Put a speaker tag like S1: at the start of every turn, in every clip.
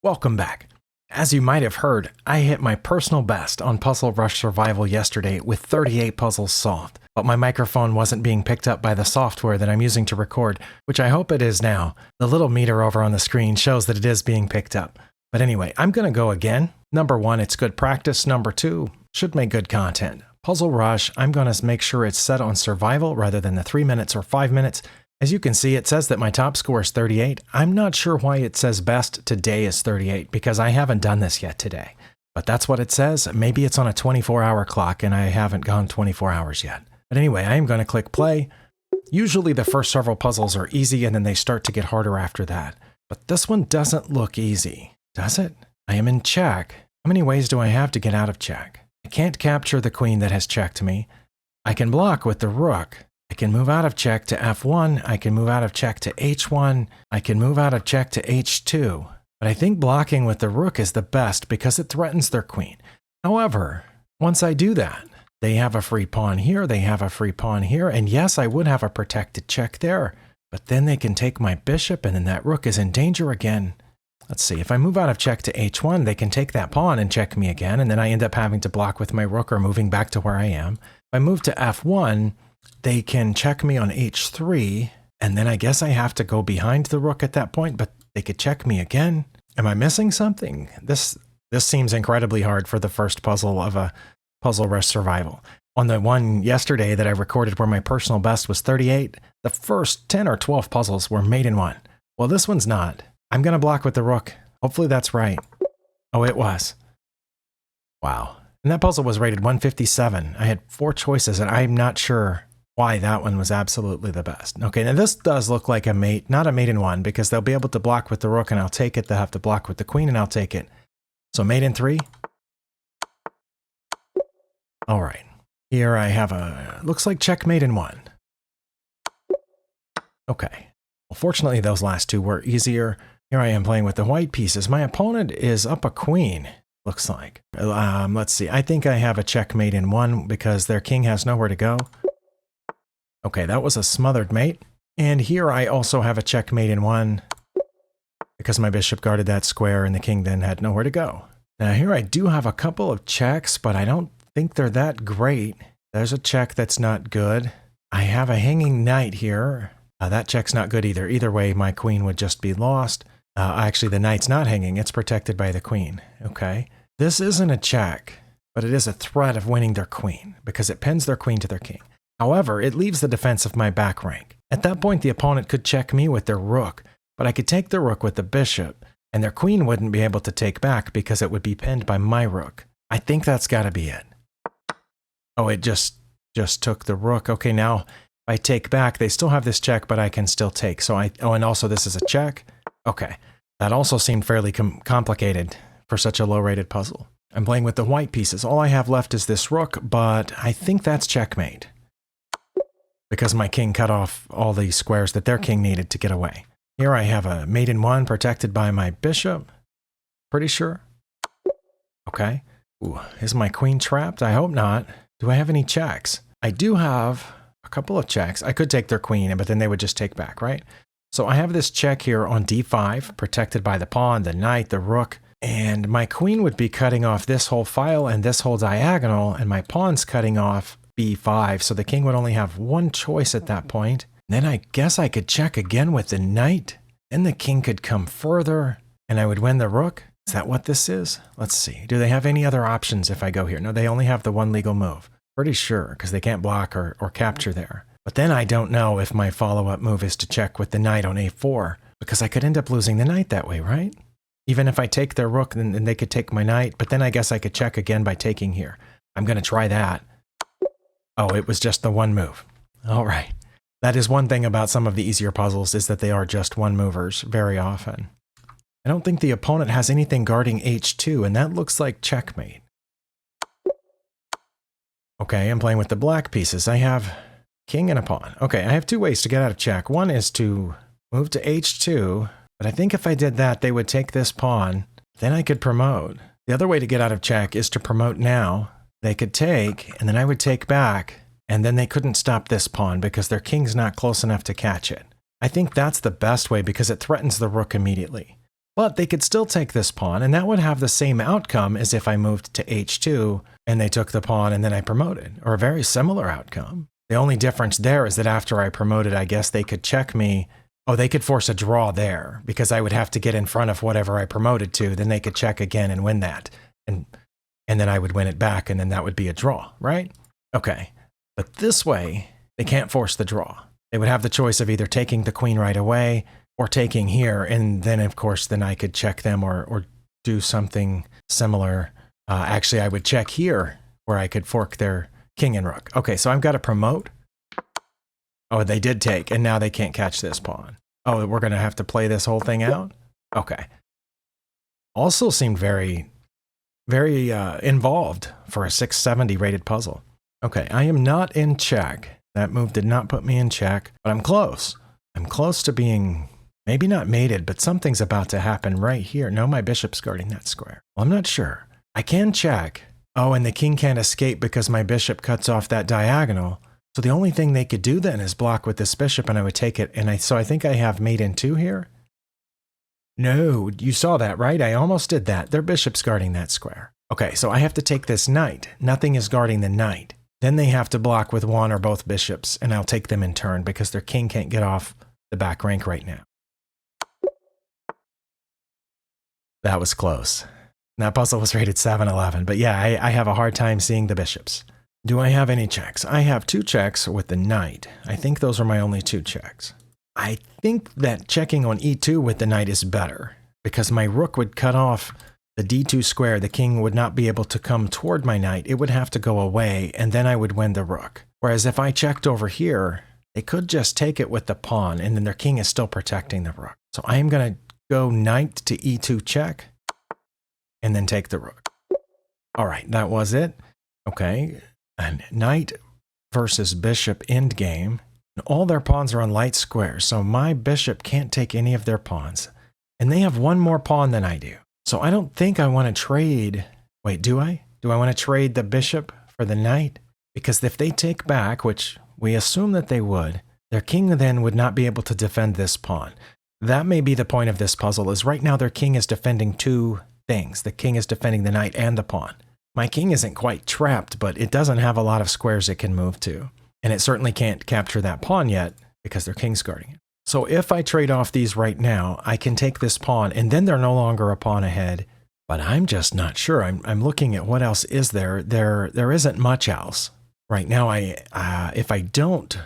S1: Welcome back. As you might have heard, I hit my personal best on Puzzle Rush Survival yesterday with 38 puzzles solved, but my microphone wasn't being picked up by the software that I'm using to record, which I hope it is now. The little meter over on the screen shows that it is being picked up. But anyway, I'm going to go again. Number 1, it's good practice. Number 2, should make good content. Puzzle Rush, I'm going to make sure it's set on survival rather than the 3 minutes or 5 minutes. As you can see, it says that my top score is 38. I'm not sure why it says best today is 38 because I haven't done this yet today. But that's what it says. Maybe it's on a 24-hour clock and I haven't gone 24 hours yet. But anyway, I am going to click play. Usually the first several puzzles are easy and then they start to get harder after that. But this one doesn't look easy, does it? I am in check. How many ways do I have to get out of check? I can't capture the queen that has checked me. I can block with the rook. I can move out of check to F1, I can move out of check to H1, I can move out of check to H2, but I think blocking with the rook is the best because it threatens their queen. However, once I do that, they have a free pawn here, they have a free pawn here, and yes, I would have a protected check there, but then they can take my bishop and then that rook is in danger again. Let's see, if I move out of check to H1, they can take that pawn and check me again, and then I end up having to block with my rook or moving back to where I am. If I move to F1, they can check me on H3, and then I guess I have to go behind the rook at that point, but they could check me again. Am I missing something? This seems incredibly hard for the first puzzle of a Puzzle Rush Survival. On the one yesterday that I recorded where my personal best was 38, the first 10 or 12 puzzles were made in one. Well, this one's not. I'm going to block with the rook. Hopefully that's right. Oh, it was. Wow. And that puzzle was rated 157. I had 4 choices, and I'm not sure why that one was absolutely the best. Okay, now this does look like a mate, not a mate in 1, because they'll be able to block with the rook and I'll take it. They'll have to block with the queen and I'll take it. So mate in 3. All right, here I have looks like checkmate in 1. Okay, well, fortunately those last 2 were easier. Here I am playing with the white pieces. My opponent is up a queen, looks like. Let's see, I think I have a checkmate in 1 because their king has nowhere to go. Okay, that was a smothered mate. And here I also have a checkmate in 1 because my bishop guarded that square and the king then had nowhere to go. Now here I do have a couple of checks, but I don't think they're that great. There's a check that's not good. I have a hanging knight here. That check's not good either. Either way, my queen would just be lost. Actually, the knight's not hanging. It's protected by the queen. Okay. This isn't a check, but it is a threat of winning their queen because it pins their queen to their king. However, it leaves the defense of my back rank. At that point, the opponent could check me with their rook, but I could take the rook with the bishop, and their queen wouldn't be able to take back because it would be pinned by my rook. I think that's got to be it. Oh, it just took the rook. Okay, now if I take back, they still have this check, but I can still take. So and also this is a check. Okay, that also seemed fairly complicated for such a low-rated puzzle. I'm playing with the white pieces. All I have left is this rook, but I think that's checkmate, because my king cut off all the squares that their king needed to get away. Here I have a mate in 1 protected by my bishop. Pretty sure. Okay. Ooh, is my queen trapped? I hope not. Do I have any checks? I do have a couple of checks. I could take their queen, but then they would just take back, right? So I have this check here on D5, protected by the pawn, the knight, the rook, and my queen would be cutting off this whole file and this whole diagonal, and my pawn's cutting off B5, so the king would only have one choice at that point. Then I guess I could check again with the knight, and the king could come further, and I would win the rook. Is that what this is? Let's see. Do they have any other options if I go here? No, they only have the one legal move. Pretty sure, because they can't block or capture there. But then I don't know if my follow-up move is to check with the knight on A4, because I could end up losing the knight that way, right? Even if I take their rook, then they could take my knight, but then I guess I could check again by taking here. I'm going to try that. Oh, it was just the one move. All right. That is one thing about some of the easier puzzles, is that they are just one movers very often. I don't think the opponent has anything guarding H2, and that looks like checkmate. Okay, I'm playing with the black pieces. I have king and a pawn. Okay, I have 2 ways to get out of check. One is to move to H2, but I think if I did that, they would take this pawn. Then I could promote. The other way to get out of check is to promote now. They could take, and then I would take back, and then they couldn't stop this pawn because their king's not close enough to catch it. I think that's the best way because it threatens the rook immediately. But they could still take this pawn, and that would have the same outcome as if I moved to h2 and they took the pawn and then I promoted, or a very similar outcome. The only difference there is that after I promoted, I guess they could check me. Oh, they could force a draw there because I would have to get in front of whatever I promoted to. Then they could check again and win that. And then I would win it back, and then that would be a draw, right? Okay. But this way, they can't force the draw. They would have the choice of either taking the queen right away or taking here. And then, of course, then I could check them or do something similar. Actually, I would check here where I could fork their king and rook. Okay, so I've got to promote. Oh, they did take, and now they can't catch this pawn. Oh, we're going to have to play this whole thing out? Okay. Also seemed very, very involved for a 670 rated puzzle. Okay, I am not in check. That move did not put me in check, but I'm close. I'm close to being, maybe not mated, but something's about to happen right here. No, my bishop's guarding that square. Well, I'm not sure. I can check. Oh, and the king can't escape because my bishop cuts off that diagonal. So the only thing they could do then is block with this bishop, and I would take it. And so I think I have mate in 2 here. No, you saw that, right? I almost did that. Their bishop's guarding that square. Okay, so I have to take this knight. Nothing is guarding the knight. Then they have to block with one or both bishops, and I'll take them in turn because their king can't get off the back rank right now. That was close. That puzzle was rated 711, but yeah, I have a hard time seeing the bishops. Do I have any checks? I have 2 checks with the knight. I think those are my only 2 checks. I think that checking on e2 with the knight is better because my rook would cut off the d2 square. The king would not be able to come toward my knight. It would have to go away, and then I would win the rook. Whereas if I checked over here, they could just take it with the pawn, and then their king is still protecting the rook. So I am going to go knight to e2 check, and then take the rook. All right, that was it. Okay, and knight versus bishop endgame. All their pawns are on light squares, so my bishop can't take any of their pawns. And they have one more pawn than I do. So I don't think I want to trade. Wait, do I? Do I want to trade the bishop for the knight? Because if they take back, which we assume that they would, their king then would not be able to defend this pawn. That may be the point of this puzzle, is right now their king is defending 2 things. The king is defending the knight and the pawn. My king isn't quite trapped, but it doesn't have a lot of squares it can move to. And it certainly can't capture that pawn yet because their king's guarding it. So if I trade off these right now, I can take this pawn, and then they're no longer a pawn ahead. But I'm just not sure. I'm looking at what else is there. There isn't much else. Right now, if I don't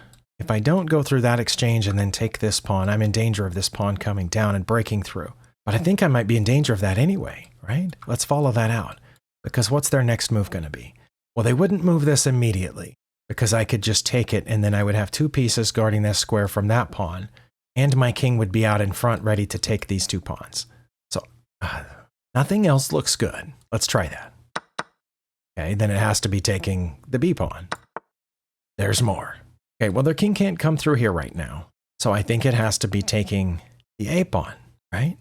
S1: go through that exchange and then take this pawn, I'm in danger of this pawn coming down and breaking through. But I think I might be in danger of that anyway, right? Let's follow that out. Because what's their next move going to be? Well, they wouldn't move this immediately because I could just take it, and then I would have 2 pieces guarding this square from that pawn, and my king would be out in front ready to take these 2 pawns. So nothing else looks good. Let's try that. Okay, then it has to be taking the b pawn. There's more. Okay, well, their king can't come through here right now, so I think it has to be taking the a pawn, right?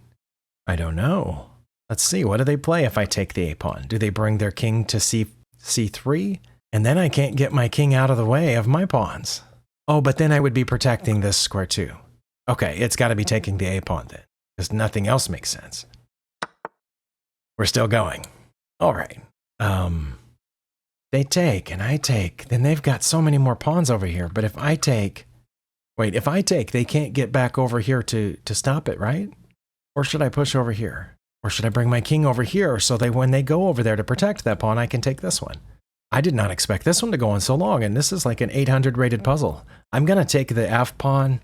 S1: I don't know. Let's see, what do they play if I take the a pawn? Do they bring their king to c3? And then I can't get my king out of the way of my pawns. Oh, but then I would be protecting this square too. Okay, it's got to be taking the a pawn then, because nothing else makes sense. We're still going. All right. They take and I take. Then they've got so many more pawns over here. But if I take, if I take, they can't get back over here to stop it, right? Or should I push over here? Or should I bring my king over here so when they go over there to protect that pawn, I can take this one? I did not expect this one to go on so long, and this is like an 800 rated puzzle. I'm going to take the f pawn.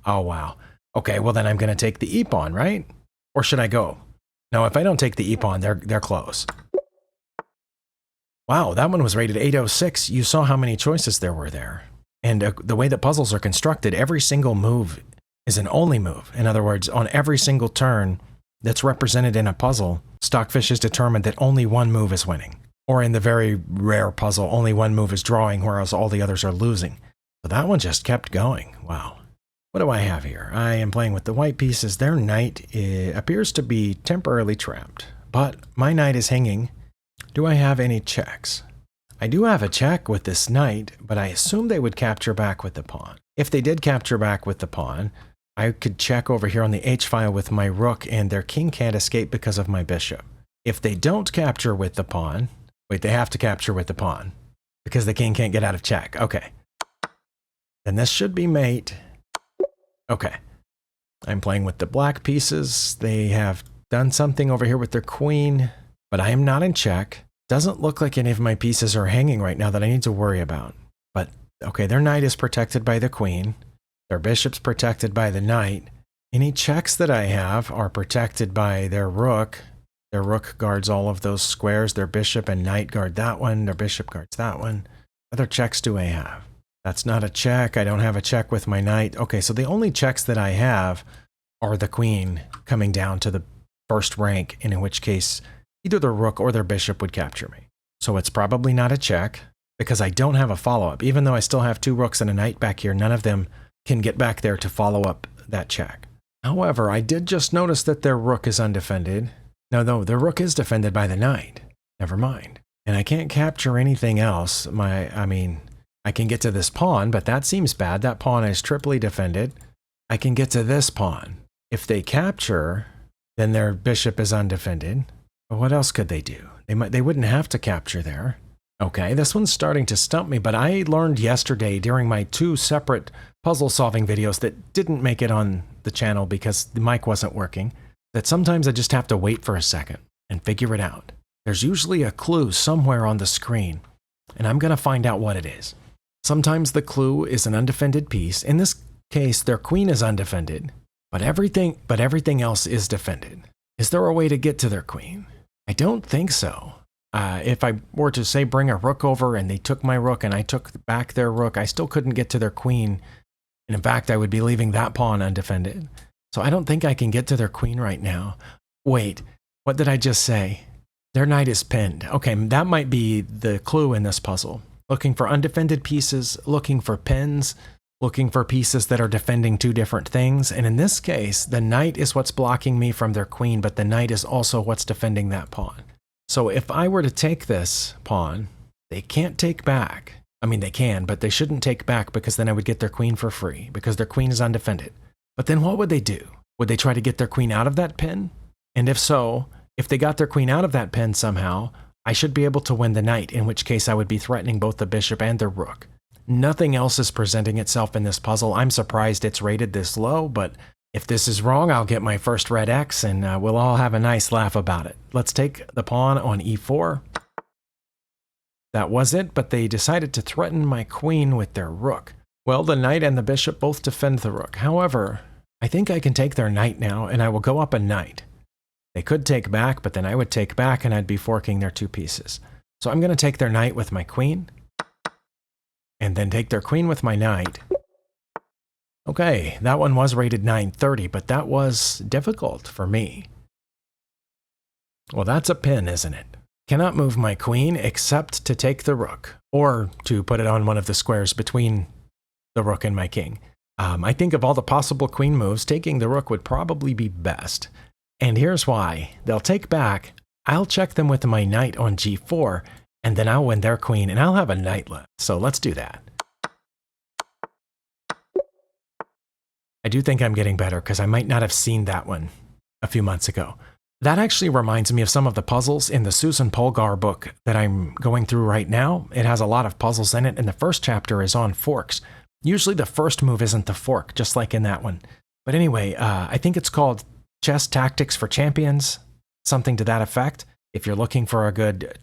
S1: Oh, wow. Okay, well then I'm going to take the e pawn, right? Or should I go? No, if I don't take the e pawn, they're close. Wow, that one was rated 806. You saw how many choices there were there. And the way that puzzles are constructed, every single move is an only move. In other words, on every single turn that's represented in a puzzle, Stockfish has determined that only one move is winning. Or in the very rare puzzle, only one move is drawing, whereas all the others are losing. So that one just kept going. Wow. What do I have here? I am playing with the white pieces. Their knight appears to be temporarily trapped, but my knight is hanging. Do I have any checks? I do have a check with this knight, but I assume they would capture back with the pawn. If they did capture back with the pawn, I could check over here on the H file with my rook, and their king can't escape because of my bishop. If they don't capture with the pawn, wait, they have to capture with the pawn because the king can't get out of check. Okay. Then this should be mate. Okay. I'm playing with the black pieces. They have done something over here with their queen, but I am not in check. Doesn't look like any of my pieces are hanging right now that I need to worry about. But, okay, their knight is protected by the queen. Their bishop's protected by the knight. Any checks that I have are protected by their rook. Their rook guards all of those squares. Their bishop and knight guard that one. Their bishop guards that one. What other checks do I have? That's not a check. I don't have a check with my knight. Okay, so the only checks that I have are the queen coming down to the first rank, and in which case either their rook or their bishop would capture me. So it's probably not a check because I don't have a follow-up. Even though I still have 2 rooks and a knight back here, none of them can get back there to follow up that check. However, I did just notice that their rook is undefended. No, their rook is defended by the knight. Never mind. And I can't capture anything else. I can get to this pawn, but that seems bad. That pawn is triply defended. I can get to this pawn. If they capture, then their bishop is undefended. But what else could they do? They wouldn't have to capture there. Okay, this one's starting to stump me, but I learned yesterday during my 2 separate puzzle solving videos that didn't make it on the channel because the mic wasn't working, that sometimes I just have to wait for a second and figure it out. There's usually a clue somewhere on the screen, and I'm going to find out what it is. Sometimes the clue is an undefended piece. In this case, their queen is undefended, but everything else is defended. Is there a way to get to their queen? I don't think so. If I were to say bring a rook over and they took my rook and I took back their rook, I still couldn't get to their queen. And in fact, I would be leaving that pawn undefended. So I don't think I can get to their queen right now. Wait, what did I just say? Their knight is pinned. Okay, that might be the clue in this puzzle. Looking for undefended pieces, looking for pins, looking for pieces that are defending 2 different things. And in this case, the knight is what's blocking me from their queen, but the knight is also what's defending that pawn. So if I were to take this pawn, they can't take back. I mean, they can, but they shouldn't take back because then I would get their queen for free because their queen is undefended. But then what would they do? Would they try to get their queen out of that pin? And if so, if they got their queen out of that pin somehow, I should be able to win the knight, in which case I would be threatening both the bishop and the rook. Nothing else is presenting itself in this puzzle. I'm surprised it's rated this low, but if this is wrong, I'll get my first red X and we'll all have a nice laugh about it. Let's take the pawn on e4. That was it, but they decided to threaten my queen with their rook. Well, the knight and the bishop both defend the rook. However, I think I can take their knight now, and I will go up a knight. They could take back, but then I would take back and I'd be forking their 2 pieces. So I'm going to take their knight with my queen, and then take their queen with my knight. Okay, that one was rated 930, but that was difficult for me. Well, that's a pin, isn't it? Cannot move my queen except to take the rook, or to put it on one of the squares between the rook and my king. I think of all the possible queen moves, taking the rook would probably be best. And here's why. They'll take back, I'll check them with my knight on g4, and then I'll win their queen, and I'll have a knight left. So let's do that. I do think I'm getting better, because I might not have seen that one a few months ago. That actually reminds me of some of the puzzles in the Susan Polgar book that I'm going through right now. It has a lot of puzzles in it, and the first chapter is on forks. Usually the first move isn't the fork, just like in that one. But anyway, I think it's called Chess Tactics for Champions, something to that effect. If you're looking for a good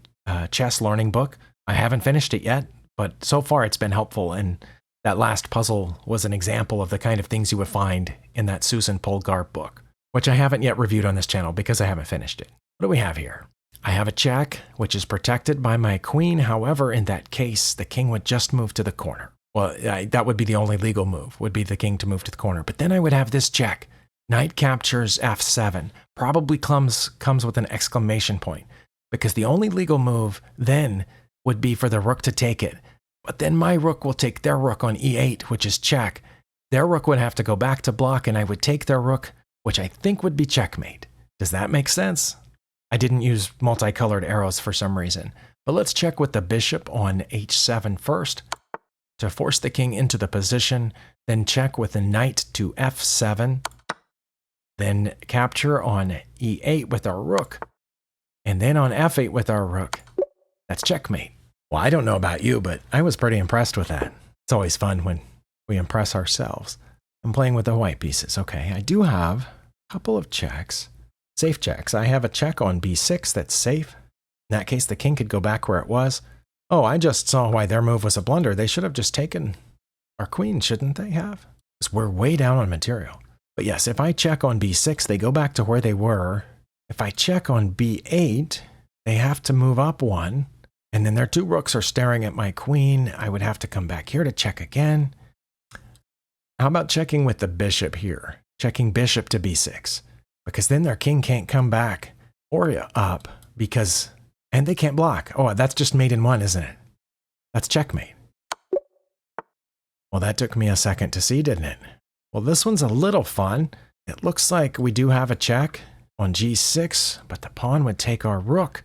S1: chess learning book, I haven't finished it yet, but so far it's been helpful. And that last puzzle was an example of the kind of things you would find in that Susan Polgar book, which I haven't yet reviewed on this channel because I haven't finished it. What do we have here? I have a check, which is protected by my queen. However, in that case, the king would just move to the corner. Well, that would be the only legal move, would be the king to move to the corner. But then I would have this check. Knight captures f7, probably comes with an exclamation point, because the only legal move then would be for the rook to take it. But then my rook will take their rook on e8, which is check. Their rook would have to go back to block, and I would take their rook, which I think would be checkmate. Does that make sense? I didn't use multicolored arrows for some reason. But let's check with the bishop on h7 first to force the king into the position then check with the knight to f7, then capture on e8 with our rook, and then on f8 with our rook. That's checkmate. Well, I don't know about you, but I was pretty impressed with that. It's always fun when we impress ourselves. I'm playing with the white pieces. Okay, I do have a couple of checks, safe checks. I have a check on b6 that's safe. In that case, the king could go back where it was. Oh, I just saw why their move was a blunder. They should have just taken our queen, shouldn't they have? Because we're way down on material. But yes, if I check on b6, they go back to where they were. If I check on b8, they have to move up one. And then their two rooks are staring at my queen. I would have to come back here to check again. How about checking with the bishop here? Checking bishop to b6. Because then their king can't come back or up because... And they can't block. Oh, that's just mate in one, isn't it? That's checkmate. Well, that took me a second to see, didn't it? Well, this one's a little fun. It looks like we do have a check on g6, but the pawn would take our rook.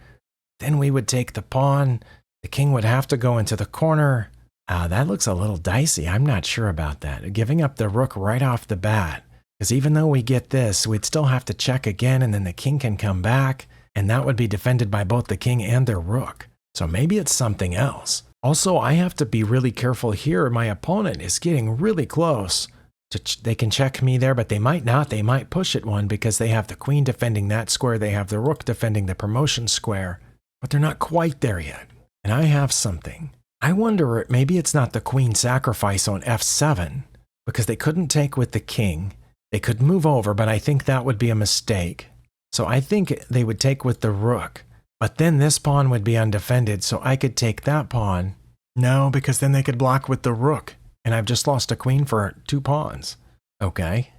S1: Then we would take the pawn. The king would have to go into the corner. That looks a little dicey. I'm not sure about that. Giving up the rook right off the bat. Because even though we get this, we'd still have to check again, and then the king can come back. And that would be defended by both the king and their rook. So maybe it's something else. Also, I have to be really careful here. My opponent is getting really close. They can check me there, but they might not. They might push it one because they have the queen defending that square. They have the rook defending the promotion square. But they're not quite there yet. And I have something. I wonder, maybe it's not the queen sacrifice on f7 because they couldn't take with the king. They could move over, but I think that would be a mistake. So I think they would take with the rook, but then this pawn would be undefended, so I could take that pawn. No, because then they could block with the rook, and I've just lost a queen for 2 pawns. Okay.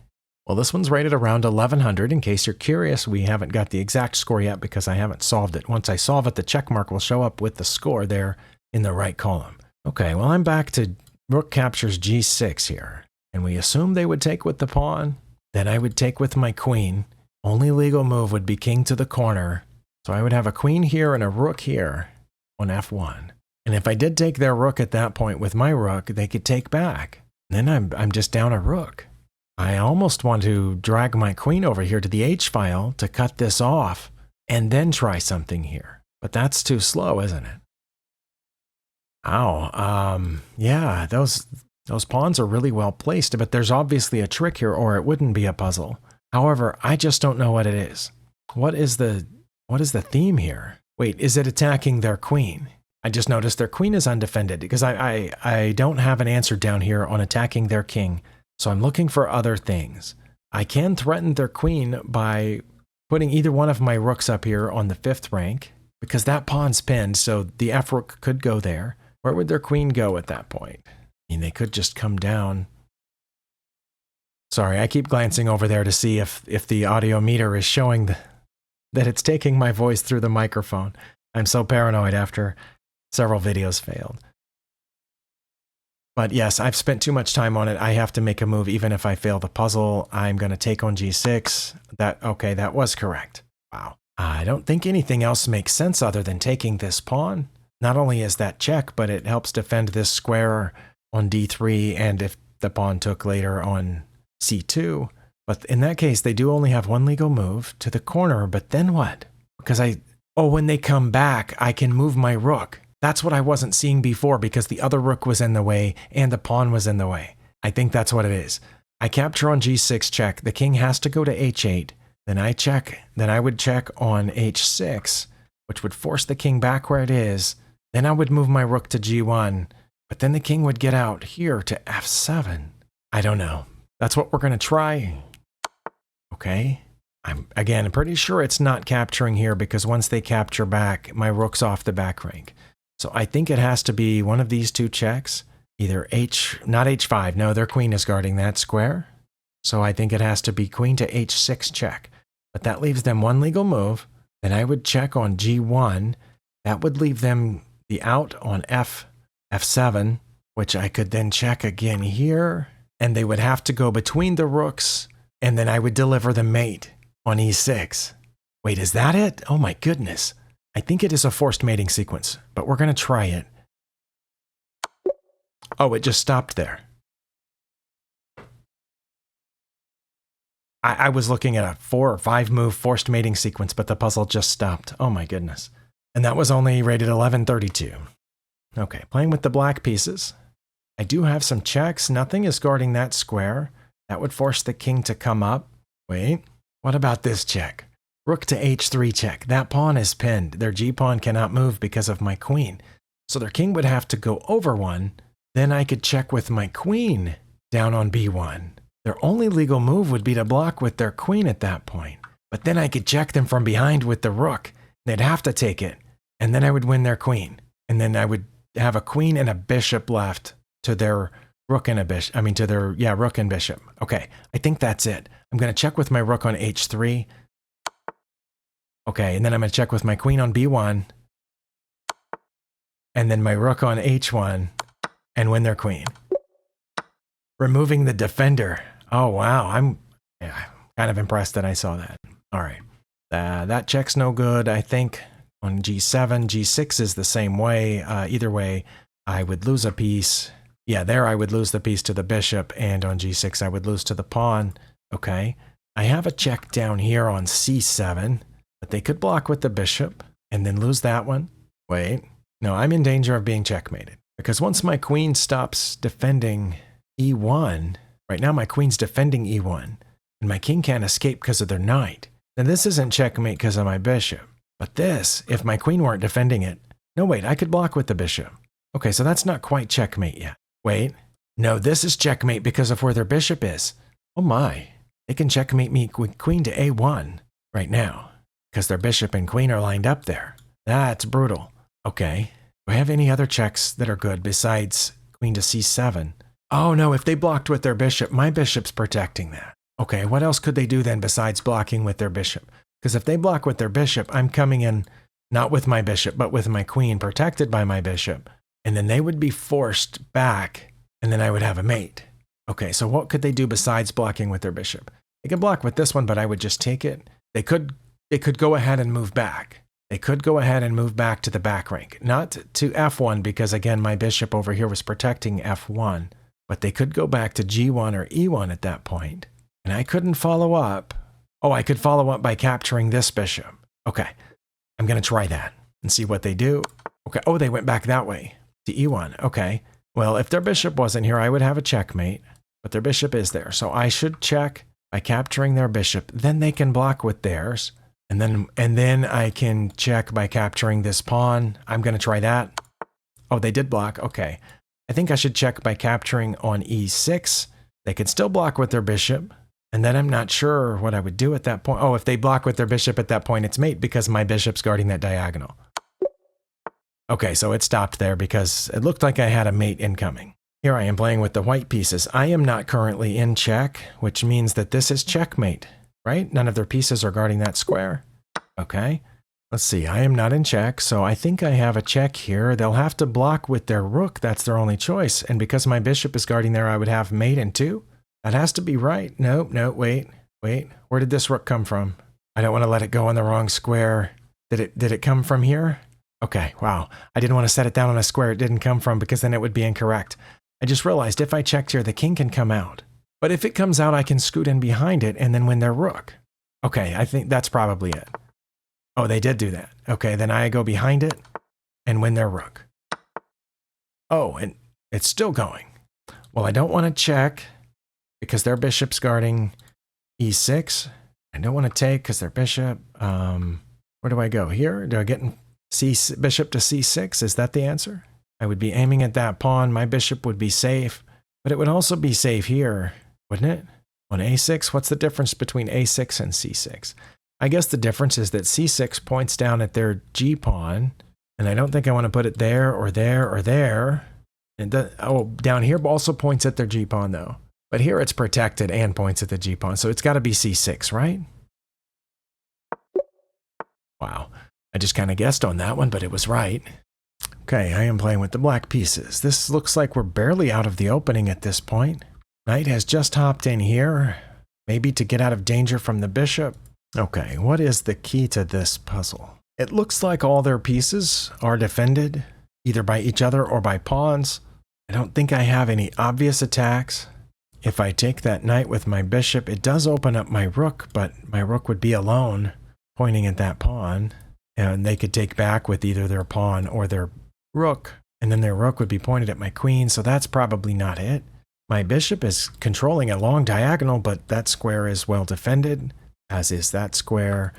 S1: Well, this one's rated around 1100. In case you're curious, we haven't got the exact score yet because I haven't solved it. Once I solve it, the check mark will show up with the score there in the right column. Okay, well, I'm back to rook captures g6 here, and we assume they would take with the pawn. Then I would take with my queen. Only legal move would be king to the corner, so I would have a queen here and a rook here on f1. And if I did take their rook at that point with my rook, they could take back. Then I'm just down a rook. I almost want to drag my queen over here to the h-file to cut this off and then try something here. But that's too slow, isn't it? Ow. Yeah, those pawns are really well placed, but there's obviously a trick here or it wouldn't be a puzzle. However, I just don't know what it is. What is the theme here? Wait, is it attacking their queen? I just noticed their queen is undefended because I don't have an answer down here on attacking their king. So I'm looking for other things. I can threaten their queen by putting either one of my rooks up here on the 5th rank because that pawn's pinned, so the f rook could go there. Where would their queen go at that point? I mean, they could just come down. Sorry, I keep glancing over there to see if the audio meter is showing that it's taking my voice through the microphone. I'm so paranoid after several videos failed. But yes, I've spent too much time on it. I have to make a move even if I fail the puzzle. I'm going to take on g6. Okay, that was correct. Wow. I don't think anything else makes sense other than taking this pawn. Not only is that check, but it helps defend this square on d3 and if the pawn took later on c2, but in that case, they do only have one legal move to the corner, but then what? Because when they come back, I can move my rook. That's what I wasn't seeing before because the other rook was in the way and the pawn was in the way. I think that's what it is. I capture on g6 check. The king has to go to h8. Then I check. Then I would check on h6, which would force the king back where it is. Then I would move my rook to g1, but then the king would get out here to f7. I don't know. That's what we're going to try. Okay. I'm pretty sure it's not capturing here because once they capture back, my rook's off the back rank. So I think it has to be one of these two checks. Either not h5. No, their queen is guarding that square. So I think it has to be queen to h6 check. But that leaves them one legal move. Then I would check on g1. That would leave them the out on f7, which I could then check again here. And they would have to go between the rooks, and then I would deliver the mate on e6. Wait, is that it? Oh my goodness. I think it is a forced mating sequence, but we're going to try it. Oh, it just stopped there. I was looking at a 4 or 5 move forced mating sequence, but the puzzle just stopped. Oh my goodness. And that was only rated 1132. Okay, playing with the black pieces. I do have some checks. Nothing is guarding that square. That would force the king to come up. Wait, what about this check? Rook to h3 check. That pawn is pinned. Their g-pawn cannot move because of my queen. So their king would have to go over one. Then I could check with my queen down on b1. Their only legal move would be to block with their queen at that point. But then I could check them from behind with the rook. They'd have to take it. And then I would win their queen. And then I would have a queen and a bishop left to their rook and a bishop. I mean, to their, yeah, rook and bishop. Okay, I think that's it. I'm going to check with my rook on h3. Okay, and then I'm going to check with my queen on b1. And then my rook on h1 and win their queen. Removing the defender. Oh, wow. I'm kind of impressed that I saw that. All right. That check's no good. I think on g7, g6 is the same way. Either way, I would lose a piece. Yeah, there I would lose the piece to the bishop, and on g6 I would lose to the pawn. Okay. I have a check down here on c7, but they could block with the bishop and then lose that one. Wait. No, I'm in danger of being checkmated. Because once my queen stops defending e1, right now my queen's defending e1, and my king can't escape because of their knight. Now this isn't checkmate because of my bishop. But this, if my queen weren't defending it, no wait, I could block with the bishop. Okay, so that's not quite checkmate yet. Wait, no, this is checkmate because of where their bishop is. Oh my, they can checkmate me with queen to a1 right now, because their bishop and queen are lined up there. That's brutal. Okay, do I have any other checks that are good besides queen to c7? Oh no, if they blocked with their bishop, my bishop's protecting that. Okay, what else could they do then besides blocking with their bishop? Because if they block with their bishop, I'm coming in not with my bishop, but with my queen protected by my bishop. And then they would be forced back, and then I would have a mate. Okay, so what could they do besides blocking with their bishop? They could block with this one, but I would just take it. They could go ahead and move back. They could go ahead and move back to the back rank. Not to f1, because again, my bishop over here was protecting f1. But they could go back to g1 or e1 at that point. And I couldn't follow up. Oh, I could follow up by capturing this bishop. Okay, I'm going to try that and see what they do. Okay, oh, they went back that way to e1. Okay, well, if their bishop wasn't here, I would have a checkmate. But their bishop is there. So I should check by capturing their bishop. Then they can block with theirs. And then I can check by capturing this pawn. I'm going to try that. Oh, they did block. Okay. I think I should check by capturing on e6. They could still block with their bishop. And then I'm not sure what I would do at that point. Oh, if they block with their bishop at that point, it's mate because my bishop's guarding that diagonal. Okay, so it stopped there because it looked like I had a mate incoming. Here I am playing with the white pieces. I am not currently in check, which means that this is checkmate, right? None of their pieces are guarding that square. Okay, let's see. I am not in check, so I think I have a check here. They'll have to block with their rook. That's their only choice. And because my bishop is guarding there, I would have mate in 2. That has to be right. No, wait. Where did this rook come from? I don't want to let it go on the wrong square. Did it come from here? Okay, wow. I didn't want to set it down on a square it didn't come from because then it would be incorrect. I just realized if I checked here, the king can come out. But if it comes out, I can scoot in behind it and then win their rook. Okay, I think that's probably it. Oh, they did do that. Okay, then I go behind it and win their rook. Oh, and it's still going. Well, I don't want to check because their bishop's guarding e6. I don't want to take because their bishop. Where do I go? Here? Do I get bishop to c6? Is that the answer? I would be aiming at that pawn. My bishop would be safe, but it would also be safe here, wouldn't it? On a6, what's the difference between a6 and c6? I guess the difference is that c6 points down at their g-pawn, and I don't think I want to put it there or there or there. And down here also points at their g-pawn though. But here it's protected and points at the g-pawn, so it's got to be c6, right? Wow, I just kind of guessed on that one, but it was right. Okay, I am playing with the black pieces. This looks like we're barely out of the opening at this point. Knight has just hopped in here, maybe to get out of danger from the bishop. Okay, what is the key to this puzzle? It looks like all their pieces are defended, either by each other or by pawns. I don't think I have any obvious attacks. If I take that knight with my bishop, it does open up my rook, but my rook would be alone pointing at that pawn, and they could take back with either their pawn or their rook, and then their rook would be pointed at my queen, so that's probably not it. My bishop is controlling a long diagonal, but that square is well defended, as is that square,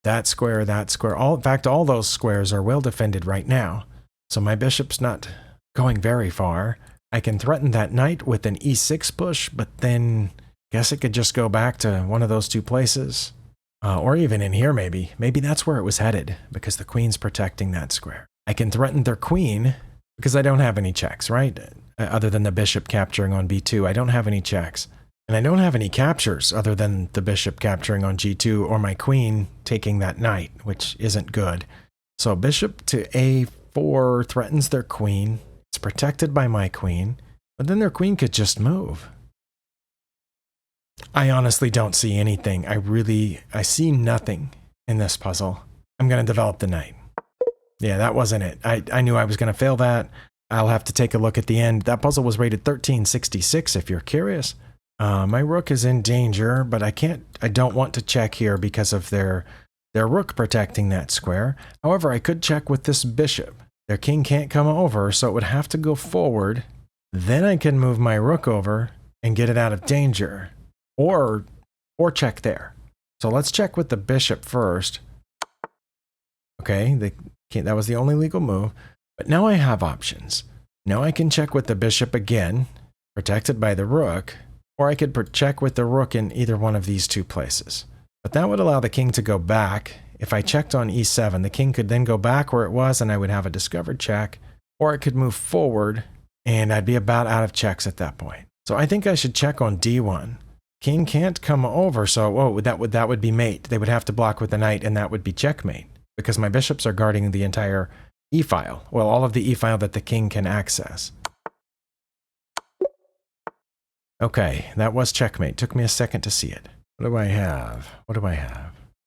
S1: that square, that square. In fact, all those squares are well defended right now, so my bishop's not going very far. I can threaten that knight with an e6 push, but then I guess it could just go back to one of those two places. Or even in here, maybe. Maybe that's where it was headed, because the queen's protecting that square. I can threaten their queen, because I don't have any checks, right? Other than the bishop capturing on b2, I don't have any checks. And I don't have any captures other than the bishop capturing on g2 or my queen taking that knight, which isn't good. So bishop to a4 threatens their queen. It's protected by my queen, but then their queen could just move. I honestly don't see anything. I see nothing in this puzzle. I'm going to develop the knight. Yeah, that wasn't it. I knew I was going to fail that. I'll have to take a look at the end. That puzzle was rated 1366 if you're curious. My rook is in danger, but I don't want to check here because of their rook protecting that square. However, I could check with this bishop. Their king can't come over, so it would have to go forward. Then I can move my rook over and get it out of danger. Or check there. So let's check with the bishop first. Okay, that was the only legal move. But now I have options. Now I can check with the bishop again, protected by the rook, or I could check with the rook in either one of these two places. But that would allow the king to go back. If I checked on e7, the king could then go back where it was and I would have a discovered check, or it could move forward and I'd be about out of checks at that point. So I think I should check on d1. King can't come over, so that would be mate. They would have to block with the knight, and that would be checkmate, because my bishops are guarding the entire e-file. Well, all of the e-file that the king can access. Okay, that was checkmate. Took me a second to see it. What do I have?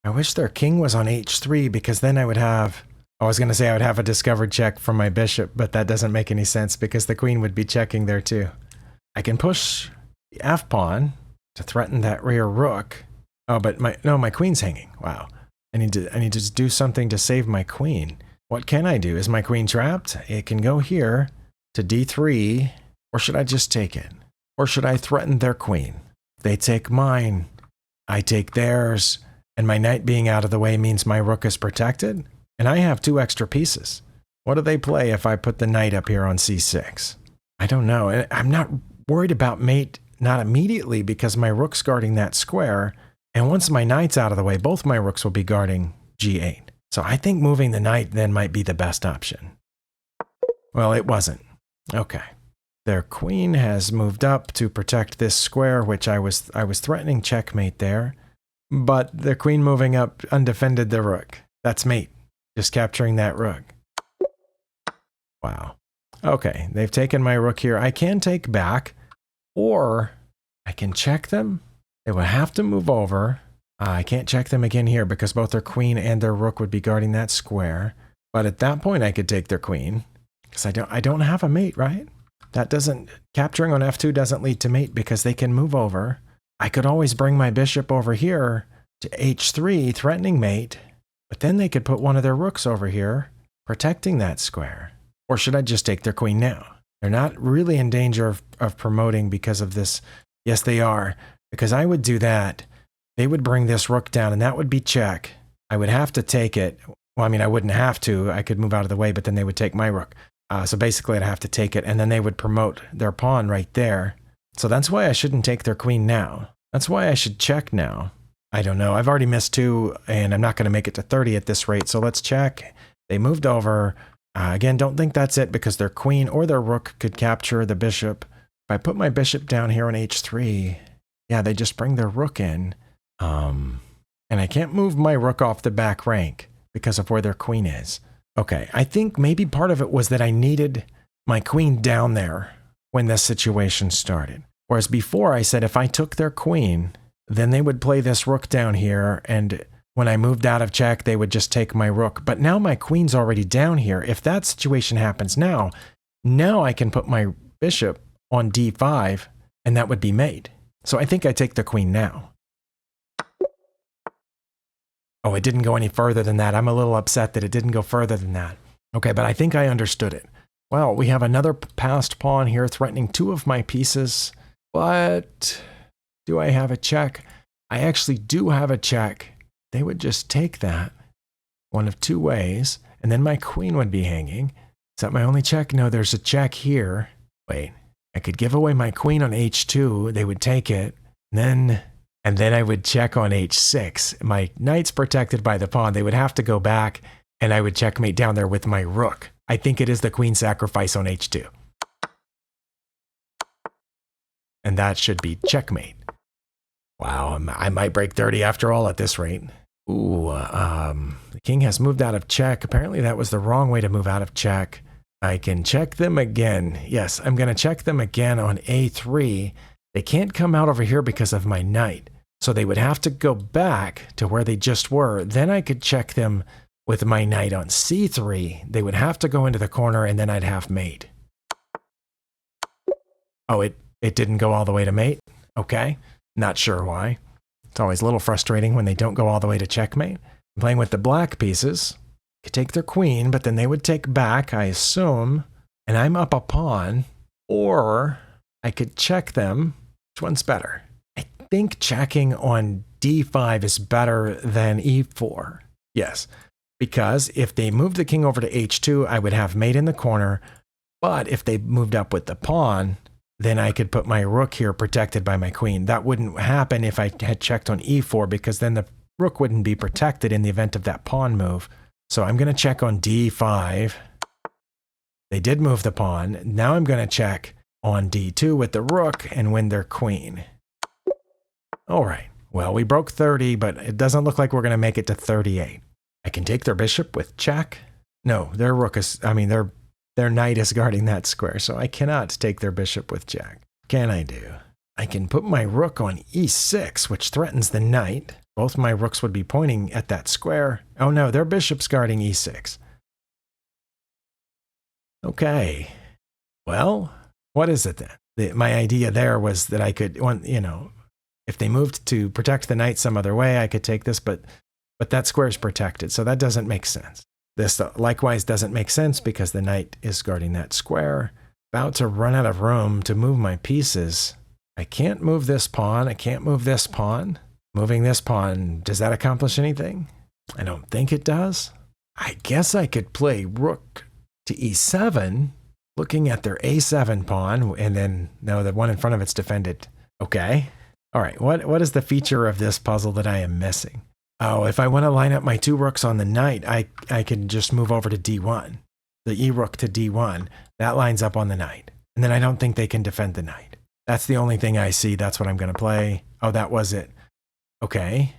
S1: I wish their king was on h3, because then I would have... I was going to say I would have a discovered check from my bishop, but that doesn't make any sense, because the queen would be checking there too. I can push the f-pawn to threaten that rear rook. Oh, but my queen's hanging. Wow. I need to do something to save my queen. What can I do? Is my queen trapped? It can go here to d3, or should I just take it? Or should I threaten their queen? They take mine, I take theirs, and my knight being out of the way means my rook is protected, and I have 2 extra pieces. What do they play if I put the knight up here on c6? I don't know. I'm not worried about mate. Not immediately, because my rook's guarding that square, and once my knight's out of the way, both my rooks will be guarding g8. So I think moving the knight then might be the best option. Well, it wasn't. Okay. Their queen has moved up to protect this square, which I was threatening checkmate there, but the queen moving up undefended the rook. That's mate, just capturing that rook. Wow. Okay, they've taken my rook here. I can take back, or I can check them. They would have to move over. I can't check them again here because both their queen and their rook would be guarding that square. But at that point, I could take their queen because I don't have a mate, right? Capturing on f2 doesn't lead to mate because they can move over. I could always bring my bishop over here to h3, threatening mate, but then they could put one of their rooks over here, protecting that square. Or should I just take their queen now? They're not really in danger of promoting because of this. Yes, they are, because I would do that. They would bring this rook down, and that would be check. I would have to take it. Well, I mean, I wouldn't have to. I could move out of the way, but then they would take my rook. So basically, I'd have to take it, and then they would promote their pawn right there. So that's why I shouldn't take their queen now. That's why I should check now. I don't know. I've already missed 2, and I'm not going to make it to 30 at this rate, so let's check. They moved over. Again, don't think that's it, because their queen or their rook could capture the bishop. If I put my bishop down here on h3, yeah, they just bring their rook in. And I can't move my rook off the back rank because of where their queen is. Okay, I think maybe part of it was that I needed my queen down there when this situation started. Whereas before I said if I took their queen, then they would play this rook down here, and when I moved out of check, they would just take my rook. But now my queen's already down here. If that situation happens now I can put my bishop on d5, and that would be mate. So I think I take the queen now. Oh, it didn't go any further than that. I'm a little upset that it didn't go further than that. Okay, but I think I understood it. Well, we have another passed pawn here threatening two of my pieces. But do I have a check? I actually do have a check. They would just take that one of two ways, and then my queen would be hanging. Is that my only check? No, there's a check here. Wait, I could give away my queen on h2. They would take it. And then I would check on h6. My knight's protected by the pawn. They would have to go back, and I would checkmate down there with my rook. I think it is the queen sacrifice on h2. And that should be checkmate. Wow, I might break 30 after all at this rate. Ooh, the king has moved out of check. Apparently that was the wrong way to move out of check. I can check them again. Yes, I'm going to check them again on a3. They can't come out over here because of my knight. So they would have to go back to where they just were. Then I could check them with my knight on c3. They would have to go into the corner, and then I'd have mate. Oh, it didn't go all the way to mate? Okay, not sure why. It's always a little frustrating when they don't go all the way to checkmate. I'm playing with the black pieces. Could take their queen, but then they would take back, I assume, and I'm up a pawn. Or I could check them. Which one's better? I think checking on d5 is better than e4. Yes, because if they moved the king over to h2, I would have mate in the corner. But if they moved up with the pawn, then I could put my rook here protected by my queen. That wouldn't happen if I had checked on e4, because then the rook wouldn't be protected in the event of that pawn move. So I'm going to check on d5. They did move the pawn. Now I'm going to check on d2 with the rook and win their queen. All right. Well, we broke 30, but it doesn't look like we're going to make it to 38. I can take their bishop with check. No, their rook is, their knight is guarding that square, so I cannot take their bishop with check. Can I do? I can put my rook on e6, which threatens the knight. Both my rooks would be pointing at that square. Oh no, their bishop's guarding e6. Okay. Well, what is it then? My idea there was that I could, if they moved to protect the knight some other way, I could take this, but that square is protected, so that doesn't make sense. This likewise doesn't make sense because the knight is guarding that square. About to run out of room to move my pieces. I can't move this pawn. I can't move this pawn. Moving this pawn, does that accomplish anything? I don't think it does. I guess I could play rook to e7, looking at their a7 pawn, and then, no, the one in front of it's defended. Okay. All right, what is the feature of this puzzle that I am missing? Oh, if I want to line up my two rooks on the knight, I can just move over to d1. The e-rook to d1, that lines up on the knight. And then I don't think they can defend the knight. That's the only thing I see. That's what I'm going to play. Oh, that was it. Okay.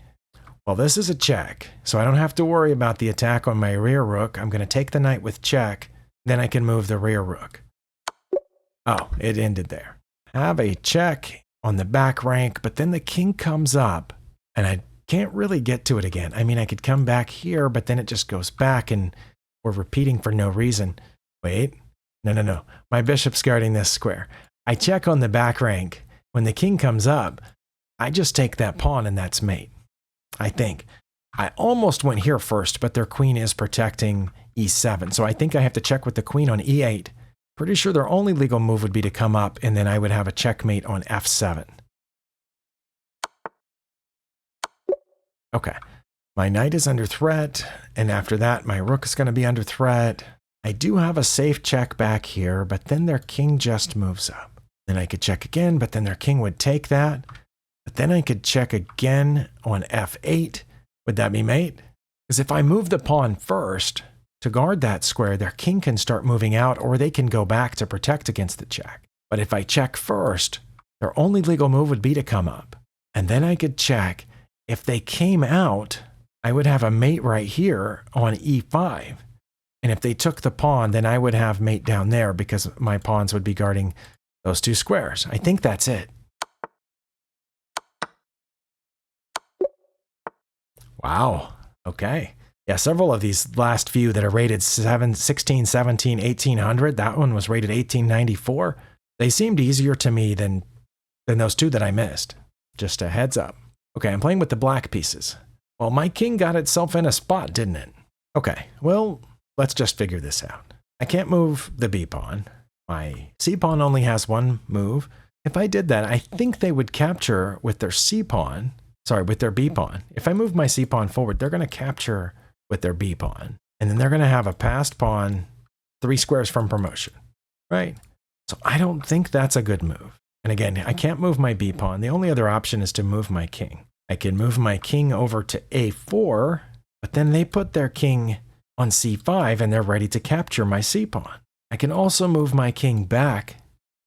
S1: Well, this is a check, so I don't have to worry about the attack on my rear rook. I'm going to take the knight with check. Then I can move the rear rook. Oh, it ended there. Have a check on the back rank, but then the king comes up, and I can't really get to it again. I could come back here, but then it just goes back, and we're repeating for no reason. Wait. No. My bishop's guarding this square. I check on the back rank. When the king comes up, I just take that pawn, and that's mate. I think. I almost went here first, but their queen is protecting e7. So I think I have to check with the queen on e8. Pretty sure their only legal move would be to come up, and then I would have a checkmate on f7. Okay. My knight is under threat, and after that, my rook is going to be under threat. I do have a safe check back here, but then their king just moves up. Then I could check again, but then their king would take that. But then I could check again on f8. Would that be mate? Because if I move the pawn first to guard that square, their king can start moving out, or they can go back to protect against the check. But if I check first, their only legal move would be to come up. And then I could check. If they came out, I would have a mate right here on e5. And if they took the pawn, then I would have mate down there because my pawns would be guarding those two squares. I think that's it. Wow. Okay. Yeah, several of these last few that are rated 16, 17, 1800, that one was rated 1894. They seemed easier to me than than those two that I missed. Just a heads up. Okay, I'm playing with the black pieces. Well, my king got itself in a spot, didn't it? Okay, well, let's just figure this out. I can't move the b pawn. My c pawn only has one move. If I did that, I think they would capture with their c pawn, sorry, with their b pawn. If I move my c pawn forward, they're going to capture with their b pawn. And then they're going to have a passed pawn 3 squares from promotion, right? So I don't think that's a good move. And again, I can't move my b pawn. The only other option is to move my king. I can move my king over to a4, but then they put their king on c5 and they're ready to capture my c pawn. I can also move my king back,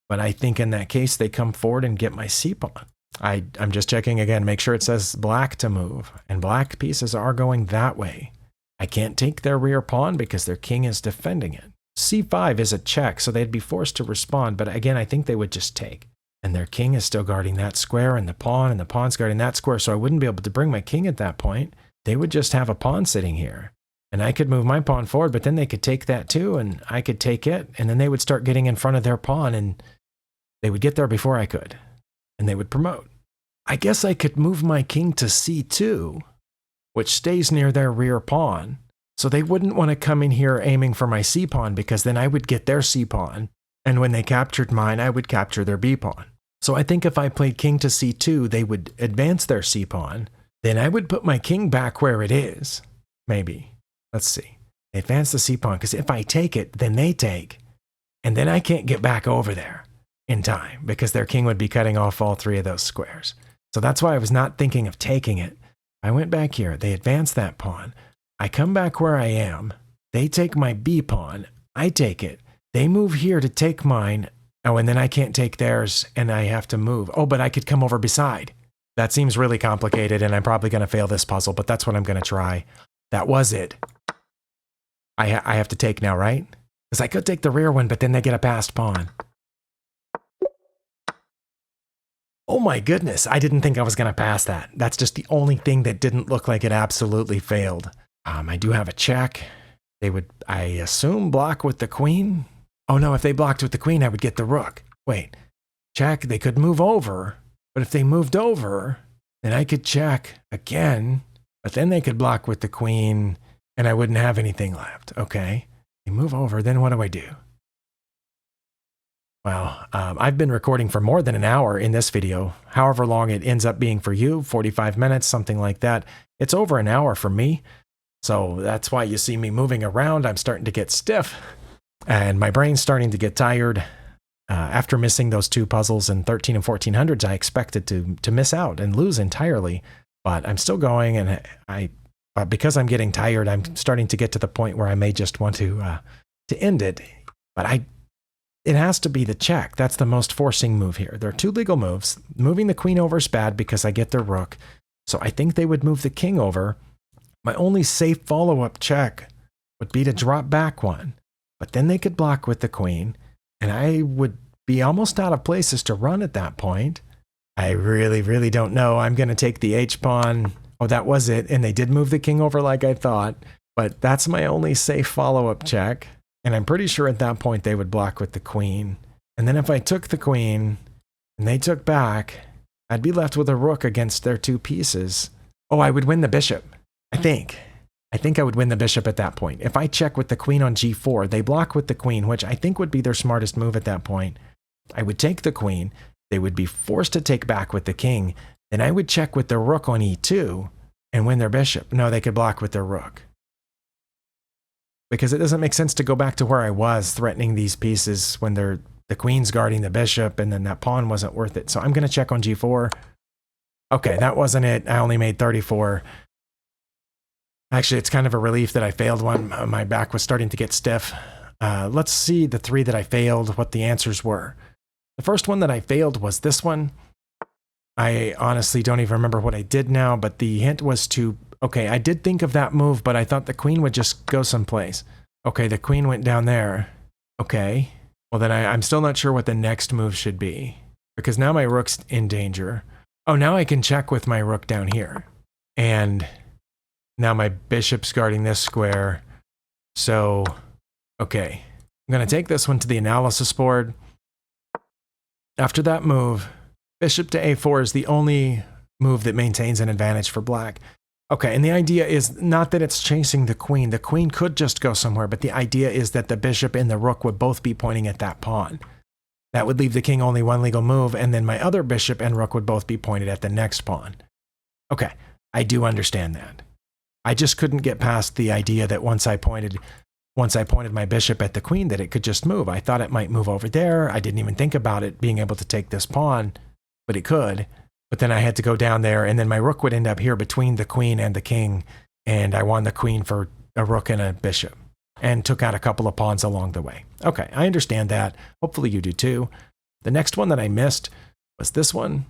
S1: but I think in that case they come forward and get my c pawn. I'm just checking again, make sure it says black to move, and black pieces are going that way. I can't take their rear pawn because their king is defending it. c5 is a check, so they'd be forced to respond, but again, I think they would just take. And their king is still guarding that square, and the pawn's guarding that square, so I wouldn't be able to bring my king at that point. They would just have a pawn sitting here. And I could move my pawn forward, but then they could take that too, and I could take it, and then they would start getting in front of their pawn, and they would get there before I could, and they would promote. I guess I could move my king to c2, which stays near their rear pawn, so they wouldn't want to come in here aiming for my c pawn, because then I would get their c pawn, and when they captured mine, I would capture their b pawn. So I think if I played king to c2, they would advance their c pawn. Then I would put my king back where it is. Maybe. Let's see. They advance the c pawn, because if I take it, then they take. And then I can't get back over there in time, because their king would be cutting off all 3 of those squares. So that's why I was not thinking of taking it. I went back here. They advance that pawn. I come back where I am. They take my b pawn. I take it. They move here to take mine. Oh, and then I can't take theirs, and I have to move. Oh, but I could come over beside. That seems really complicated, and I'm probably going to fail this puzzle, but that's what I'm going to try. That was it. I have to take now, right? Because I could take the rear one, but then they get a passed pawn. Oh my goodness, I didn't think I was going to pass that. That's just the only thing that didn't look like it absolutely failed. I do have a check. They would, I assume, block with the queen. Oh no, if they blocked with the queen, I would get the rook. Wait, check, they could move over, but if they moved over, then I could check again, but then they could block with the queen, and I wouldn't have anything left. Okay, they move over, then what do I do? Well, I've been recording for more than an hour in this video, however long it ends up being for you, 45 minutes, something like that. It's over an hour for me, so that's why you see me moving around. I'm starting to get stiff, and my brain's starting to get tired. After missing those 2 puzzles in 13 and 1400s, I expected to miss out and lose entirely, but I'm still going, and because I'm getting tired, I'm starting to get to the point where I may just want to end it, but it has to be the check. That's the most forcing move here. There are 2 legal moves. Moving the queen over is bad because I get their rook. So I think they would move the king over. My only safe follow-up check would be to drop back one. But then they could block with the queen. And I would be almost out of places to run at that point. I really, really don't know. I'm going to take the h-pawn. Oh, that was it. And they did move the king over like I thought. But that's my only safe follow-up check. And I'm pretty sure at that point they would block with the queen. And then if I took the queen and they took back, I'd be left with a rook against their 2 pieces. Oh, I would win the bishop, I think. I think I would win the bishop at that point. If I check with the queen on g4, they block with the queen, which I think would be their smartest move at that point. I would take the queen. They would be forced to take back with the king. Then I would check with the rook on e2 and win their bishop. No, they could block with their rook. Because it doesn't make sense to go back to where I was threatening these pieces when the queen's guarding the bishop and then that pawn wasn't worth it. So I'm going to check on g4. Okay, that wasn't it. I only made 34. Actually, it's kind of a relief that I failed one. My back was starting to get stiff. Let's see the 3 that I failed, what the answers were. The first one that I failed was this one. I honestly don't even remember what I did now, but the hint was to... Okay, I did think of that move, but I thought the queen would just go someplace. Okay, the queen went down there. Okay. Well, then I'm still not sure what the next move should be. Because now my rook's in danger. Oh, now I can check with my rook down here. And now my bishop's guarding this square. So, okay. I'm going to take this one to the analysis board. After that move, Bishop to a4 is the only move that maintains an advantage for black. Okay, and the idea is not that it's chasing the queen. The queen could just go somewhere, but the idea is that the bishop and the rook would both be pointing at that pawn. That would leave the king only one legal move, and then my other bishop and rook would both be pointed at the next pawn. Okay, I do understand that. I just couldn't get past the idea that once I pointed my bishop at the queen, that it could just move. I thought it might move over there. I didn't even think about it being able to take this pawn, but it could. But then I had to go down there, and then my rook would end up here between the queen and the king, and I won the queen for a rook and a bishop, and took out a couple of pawns along the way. Okay, I understand that. Hopefully you do too. The next one that I missed was this one.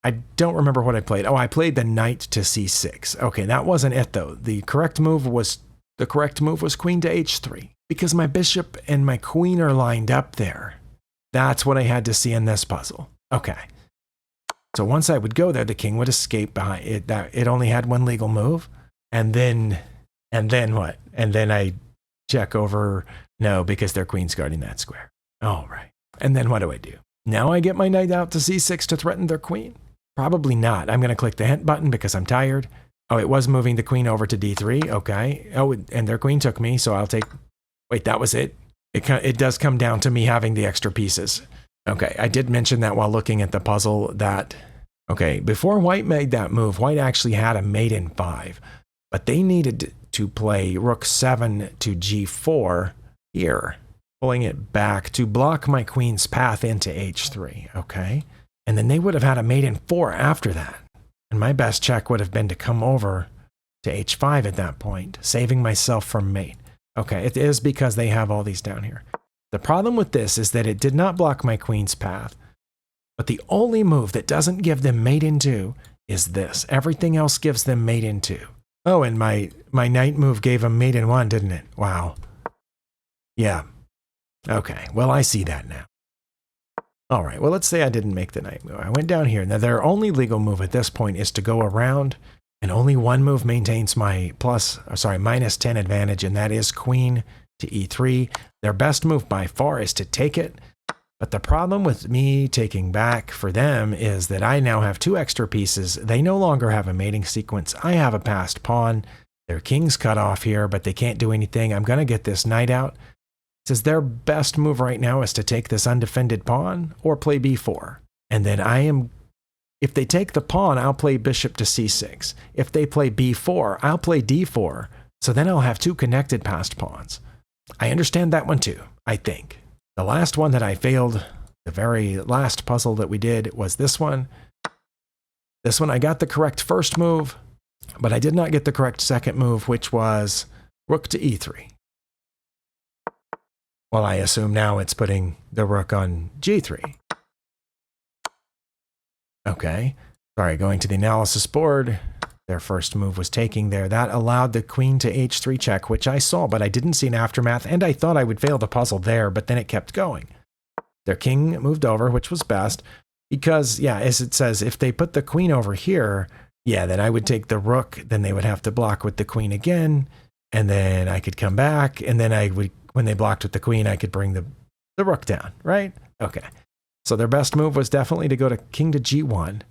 S1: I don't remember what I played. Oh, I played the knight to c6. Okay, that wasn't it though. The correct move was queen to h3, because my bishop and my queen are lined up there. That's what I had to see in this puzzle. Okay. So once I would go there, the king would escape behind it. It only had one legal move. And then what? And then I check over, no, because their queen's guarding that square. All right. And then what do I do? Now I get my knight out to c6 to threaten their queen? Probably not. I'm going to click the hint button because I'm tired. Oh, it was moving the queen over to d3. Okay. Oh, and their queen took me, so I'll take... Wait, that was it? It does come down to me having the extra pieces. Okay, I did mention that while looking at the puzzle that... Okay, before white made that move, white actually had a mate in 5. But they needed to play rook 7 to g4 here, pulling it back to block my queen's path into h3, okay? And then they would have had a mate in 4 after that. And my best check would have been to come over to h5 at that point, saving myself from mate. Okay, it is because they have all these down here. The problem with this is that it did not block my queen's path. But the only move that doesn't give them mate in 2 is this. Everything else gives them mate in 2. Oh, and my knight move gave them mate in 1, didn't it? Wow. Yeah. Okay, well, I see that now. All right, well, let's say I didn't make the knight move. I went down here. Now, their only legal move at this point is to go around, and only one move maintains my minus 10 advantage, and that is queen to e3. Their best move by far is to take it. But the problem with me taking back for them is that I now have 2 extra pieces. They no longer have a mating sequence. I have a passed pawn. Their king's cut off here, but they can't do anything. I'm going to get this knight out. It says their best move right now is to take this undefended pawn or play b4. And then if they take the pawn, I'll play bishop to c6. If they play b4, I'll play d4. So then I'll have 2 connected passed pawns. I understand that one too, I think. The last one that I failed, the very last puzzle that we did, was this one. This one I got the correct first move, but I did not get the correct second move, which was rook to e3. Well, I assume now it's putting the rook on g3. Okay, sorry, going to the analysis board. Their first move was taking there. That allowed the queen to h3 check, which I saw, but I didn't see an aftermath, and I thought I would fail the puzzle there, but then it kept going. Their king moved over, which was best, because, yeah, as it says, if they put the queen over here, yeah, then I would take the rook, then they would have to block with the queen again, and then I could come back, and then I would, when they blocked with the queen, I could bring the rook down, right? Okay. So their best move was definitely to go to king to g1.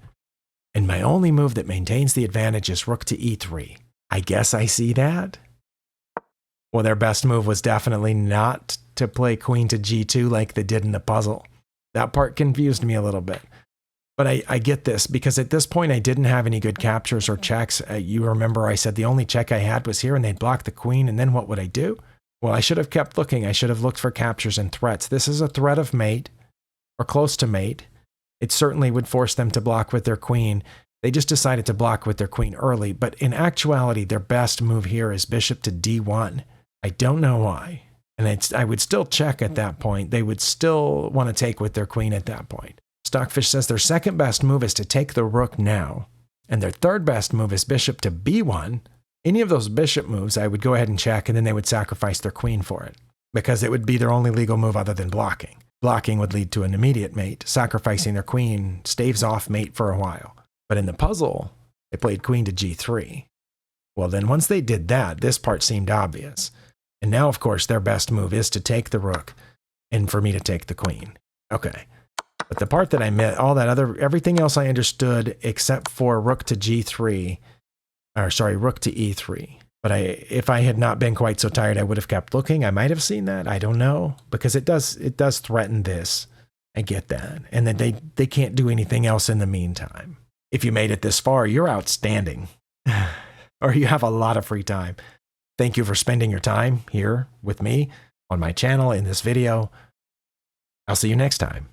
S1: And my only move that maintains the advantage is rook to e3. I guess I see that. Well, their best move was definitely not to play queen to g2 like they did in the puzzle. That part confused me a little bit. But I get this, because at this point I didn't have any good captures or checks. You remember I said the only check I had was here and they'd block the queen, and then what would I do? Well, I should have kept looking. I should have looked for captures and threats. This is a threat of mate, or close to mate. It certainly would force them to block with their queen. They just decided to block with their queen early, but in actuality, their best move here is bishop to d1. I don't know why. And I would still check at that point. They would still want to take with their queen at that point. Stockfish says their second best move is to take the rook now. And their third best move is bishop to b1. Any of those bishop moves, I would go ahead and check, and then they would sacrifice their queen for it, because it would be their only legal move other than blocking. Blocking would lead to an immediate mate. Sacrificing their queen staves off mate for a while. But in the puzzle, they played queen to g3. Well, then once they did that, this part seemed obvious. And now, of course, their best move is to take the rook and for me to take the queen. Okay. But the part that I missed, everything else I understood except for rook to g3, rook to e3. But if I had not been quite so tired, I would have kept looking. I might have seen that. I don't know, because it does threaten this. I get that. And then they can't do anything else in the meantime. If you made it this far, you're outstanding. Or you have a lot of free time. Thank you for spending your time here with me on my channel in this video. I'll see you next time.